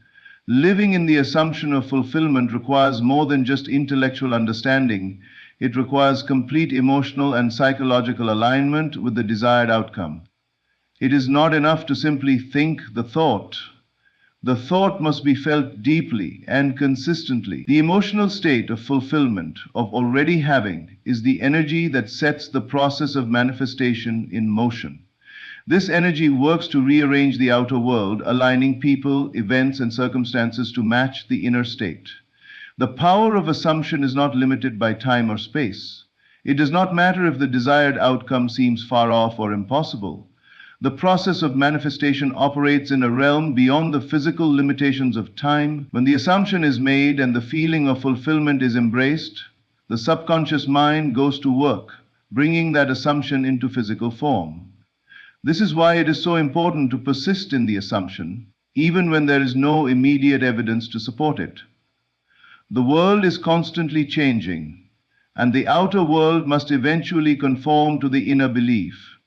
Living in the assumption of fulfillment requires more than just intellectual understanding. It requires complete emotional and psychological alignment with the desired outcome. It is not enough to simply think the thought. The thought must be felt deeply and consistently. The emotional state of fulfillment, of already having, is the energy that sets the process of manifestation in motion. This energy works to rearrange the outer world, aligning people, events, and circumstances to match the inner state. The power of assumption is not limited by time or space. It does not matter if the desired outcome seems far off or impossible. The process of manifestation operates in a realm beyond the physical limitations of time. When the assumption is made and the feeling of fulfillment is embraced, the subconscious mind goes to work, bringing that assumption into physical form. This is why it is so important to persist in the assumption, even when there is no immediate evidence to support it. The world is constantly changing, and the outer world must eventually conform to the inner belief.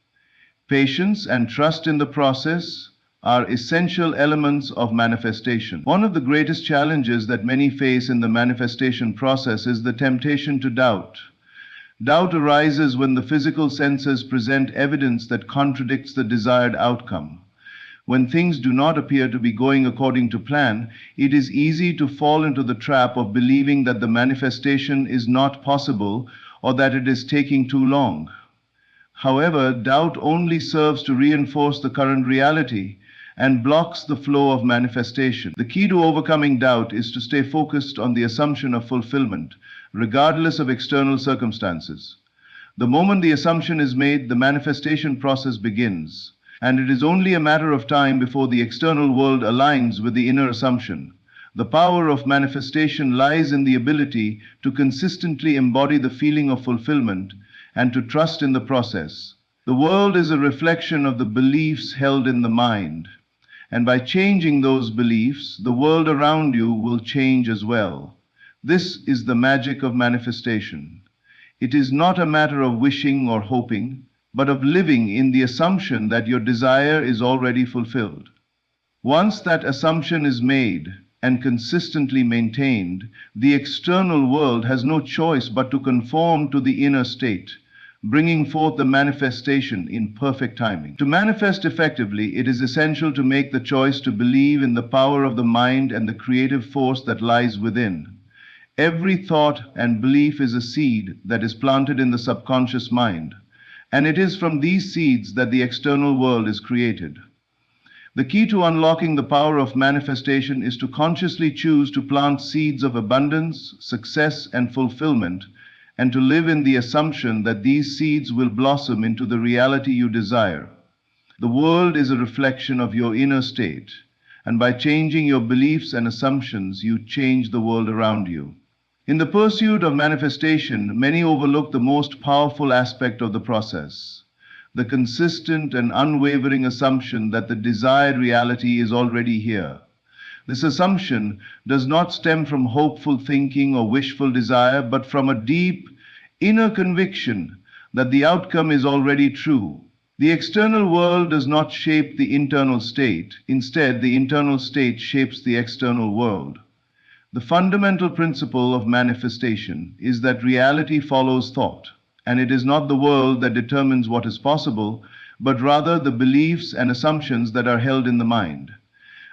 Patience and trust in the process are essential elements of manifestation. One of the greatest challenges that many face in the manifestation process is the temptation to doubt. Doubt arises when the physical senses present evidence that contradicts the desired outcome. When things do not appear to be going according to plan, it is easy to fall into the trap of believing that the manifestation is not possible or that it is taking too long. However, doubt only serves to reinforce the current reality and blocks the flow of manifestation. The key to overcoming doubt is to stay focused on the assumption of fulfillment, regardless of external circumstances. The moment the assumption is made, the manifestation process begins, and it is only a matter of time before the external world aligns with the inner assumption. The power of manifestation lies in the ability to consistently embody the feeling of fulfillment and to trust in the process. The world is a reflection of the beliefs held in the mind, and by changing those beliefs, the world around you will change as well. This is the magic of manifestation. It is not a matter of wishing or hoping, but of living in the assumption that your desire is already fulfilled. Once that assumption is made and consistently maintained, the external world has no choice but to conform to the inner state, bringing forth the manifestation in perfect timing. To manifest effectively, it is essential to make the choice to believe in the power of the mind and the creative force that lies within. Every thought and belief is a seed that is planted in the subconscious mind, and it is from these seeds that the external world is created. The key to unlocking the power of manifestation is to consciously choose to plant seeds of abundance, success, and fulfillment, and to live in the assumption that these seeds will blossom into the reality you desire. The world is a reflection of your inner state, and by changing your beliefs and assumptions, you change the world around you. In the pursuit of manifestation, many overlook the most powerful aspect of the process: the consistent and unwavering assumption that the desired reality is already here. This assumption does not stem from hopeful thinking or wishful desire, but from a deep inner conviction that the outcome is already true. The external world does not shape the internal state. Instead, the internal state shapes the external world. The fundamental principle of manifestation is that reality follows thought, and it is not the world that determines what is possible, but rather the beliefs and assumptions that are held in the mind.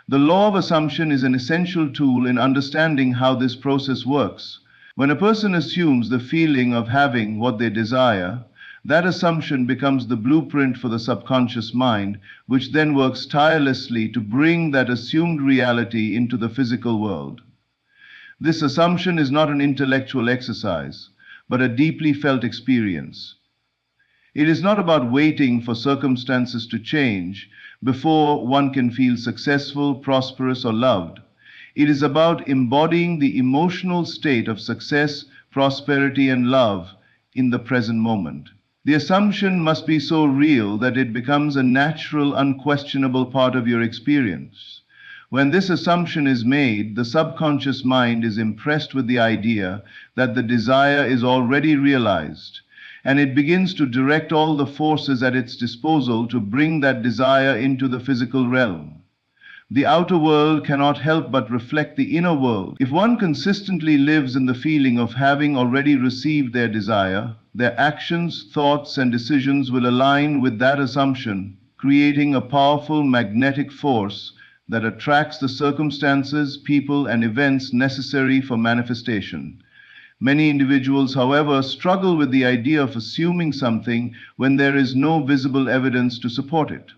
The law of assumption is an essential tool in understanding how this process works. When a person assumes the feeling of having what they desire, that assumption becomes the blueprint for the subconscious mind, which then works tirelessly to bring that assumed reality into the physical world. This assumption is not an intellectual exercise, but a deeply felt experience. It is not about waiting for circumstances to change before one can feel successful, prosperous, or loved. It is about embodying the emotional state of success, prosperity, and love in the present moment. The assumption must be so real that it becomes a natural, unquestionable part of your experience. When this assumption is made, the subconscious mind is impressed with the idea that the desire is already realized, and it begins to direct all the forces at its disposal to bring that desire into the physical realm. The outer world cannot help but reflect the inner world. If one consistently lives in the feeling of having already received their desire, their actions, thoughts, and decisions will align with that assumption, creating a powerful magnetic force that attracts the circumstances, people, and events necessary for manifestation. Many individuals, however, struggle with the idea of assuming something when there is no visible evidence to support it.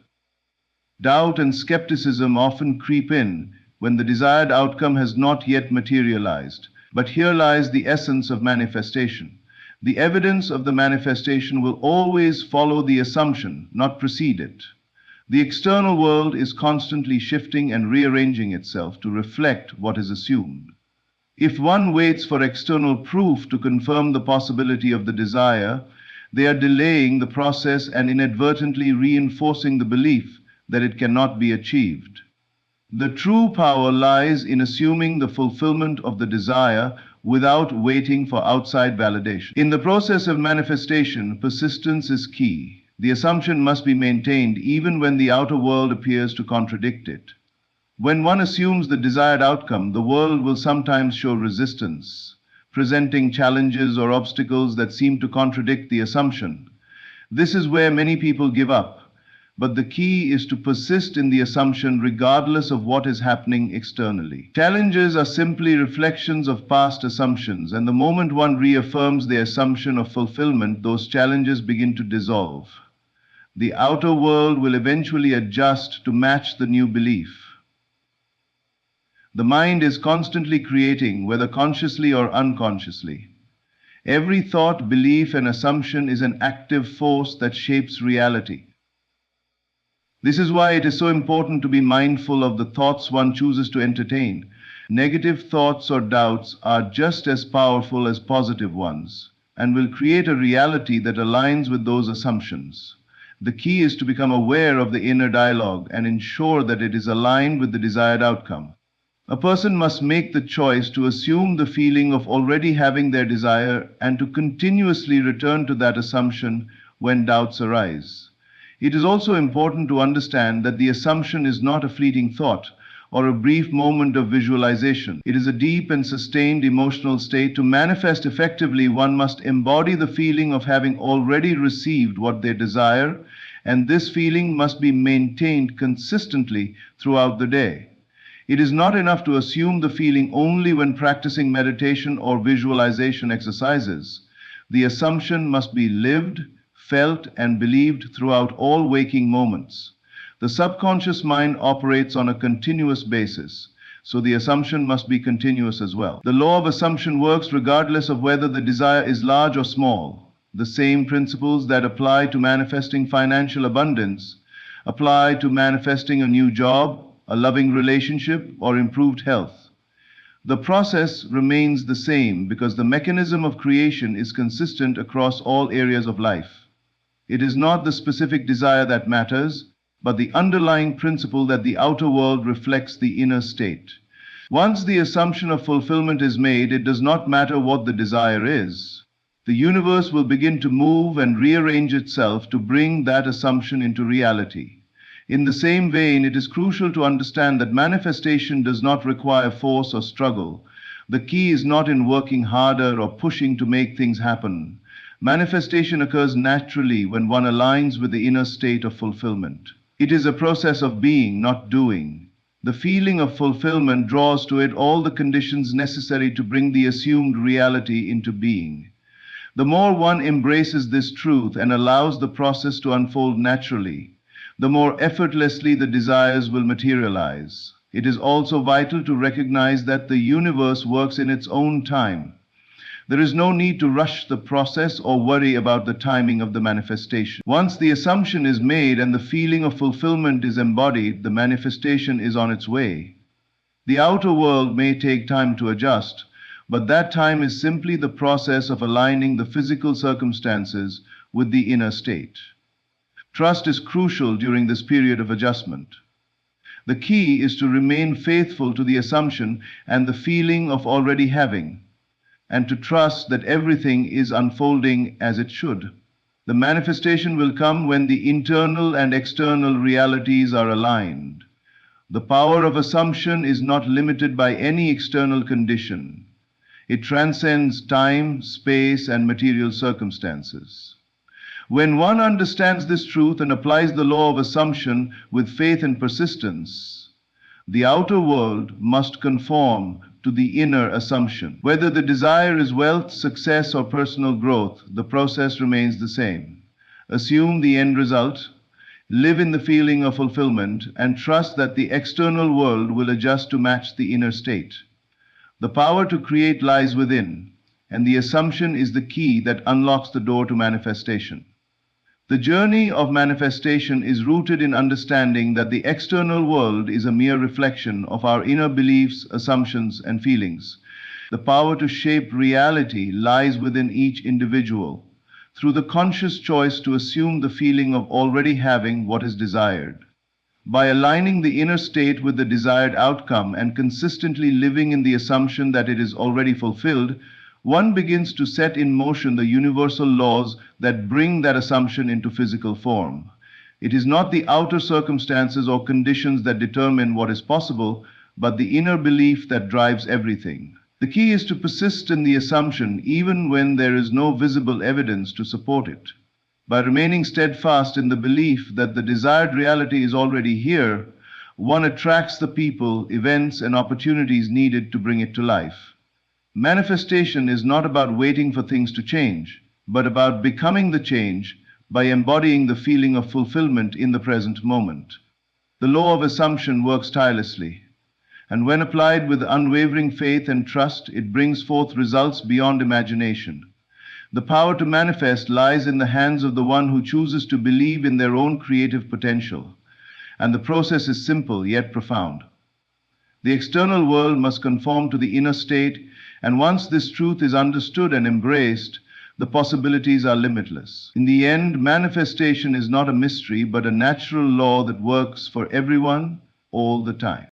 Doubt and skepticism often creep in when the desired outcome has not yet materialized. But here lies the essence of manifestation. The evidence of the manifestation will always follow the assumption, not precede it. The external world is constantly shifting and rearranging itself to reflect what is assumed. If one waits for external proof to confirm the possibility of the desire, they are delaying the process and inadvertently reinforcing the belief that it cannot be achieved. The true power lies in assuming the fulfillment of the desire without waiting for outside validation. In the process of manifestation, persistence is key. The assumption must be maintained even when the outer world appears to contradict it. When one assumes the desired outcome, the world will sometimes show resistance, presenting challenges or obstacles that seem to contradict the assumption. This is where many people give up. But the key is to persist in the assumption regardless of what is happening externally. Challenges are simply reflections of past assumptions, and the moment one reaffirms the assumption of fulfillment, those challenges begin to dissolve. The outer world will eventually adjust to match the new belief. The mind is constantly creating, whether consciously or unconsciously. Every thought, belief, and assumption is an active force that shapes reality. This is why it is so important to be mindful of the thoughts one chooses to entertain. Negative thoughts or doubts are just as powerful as positive ones and will create a reality that aligns with those assumptions. The key is to become aware of the inner dialogue and ensure that it is aligned with the desired outcome. A person must make the choice to assume the feeling of already having their desire and to continuously return to that assumption when doubts arise. It is also important to understand that the assumption is not a fleeting thought or a brief moment of visualization. It is a deep and sustained emotional state. To manifest effectively, one must embody the feeling of having already received what they desire, and this feeling must be maintained consistently throughout the day. It is not enough to assume the feeling only when practicing meditation or visualization exercises. The assumption must be lived, felt, and believed throughout all waking moments. The subconscious mind operates on a continuous basis, so the assumption must be continuous as well. The law of assumption works regardless of whether the desire is large or small. The same principles that apply to manifesting financial abundance apply to manifesting a new job, a loving relationship, or improved health. The process remains the same because the mechanism of creation is consistent across all areas of life. It is not the specific desire that matters, but the underlying principle that the outer world reflects the inner state. Once the assumption of fulfillment is made, it does not matter what the desire is. The universe will begin to move and rearrange itself to bring that assumption into reality. In the same vein, it is crucial to understand that manifestation does not require force or struggle. The key is not in working harder or pushing to make things happen. Manifestation occurs naturally when one aligns with the inner state of fulfillment. It is a process of being, not doing. The feeling of fulfillment draws to it all the conditions necessary to bring the assumed reality into being. The more one embraces this truth and allows the process to unfold naturally, the more effortlessly the desires will materialize. It is also vital to recognize that the universe works in its own time. There is no need to rush the process or worry about the timing of the manifestation. Once the assumption is made and the feeling of fulfillment is embodied, the manifestation is on its way. The outer world may take time to adjust, but that time is simply the process of aligning the physical circumstances with the inner state. Trust is crucial during this period of adjustment. The key is to remain faithful to the assumption and the feeling of already having, and to trust that everything is unfolding as it should. The manifestation will come when the internal and external realities are aligned. The power of assumption is not limited by any external condition. It transcends time, space, and material circumstances. When one understands this truth and applies the law of assumption with faith and persistence, the outer world must conform to the inner assumption. Whether the desire is wealth, success, or personal growth, the process remains the same. Assume the end result, live in the feeling of fulfillment, and trust that the external world will adjust to match the inner state. The power to create lies within, and the assumption is the key that unlocks the door to manifestation. The journey of manifestation is rooted in understanding that the external world is a mere reflection of our inner beliefs, assumptions, and feelings. The power to shape reality lies within each individual, through the conscious choice to assume the feeling of already having what is desired. By aligning the inner state with the desired outcome and consistently living in the assumption that it is already fulfilled, one begins to set in motion the universal laws that bring that assumption into physical form. It is not the outer circumstances or conditions that determine what is possible, but the inner belief that drives everything. The key is to persist in the assumption even when there is no visible evidence to support it. By remaining steadfast in the belief that the desired reality is already here, one attracts the people, events, and opportunities needed to bring it to life. Manifestation is not about waiting for things to change, but about becoming the change by embodying the feeling of fulfillment in the present moment. The law of assumption works tirelessly, and when applied with unwavering faith and trust, it brings forth results beyond imagination. The power to manifest lies in the hands of the one who chooses to believe in their own creative potential, and the process is simple yet profound. The external world must conform to the inner state, and once this truth is understood and embraced, the possibilities are limitless. In the end, manifestation is not a mystery, but a natural law that works for everyone all the time.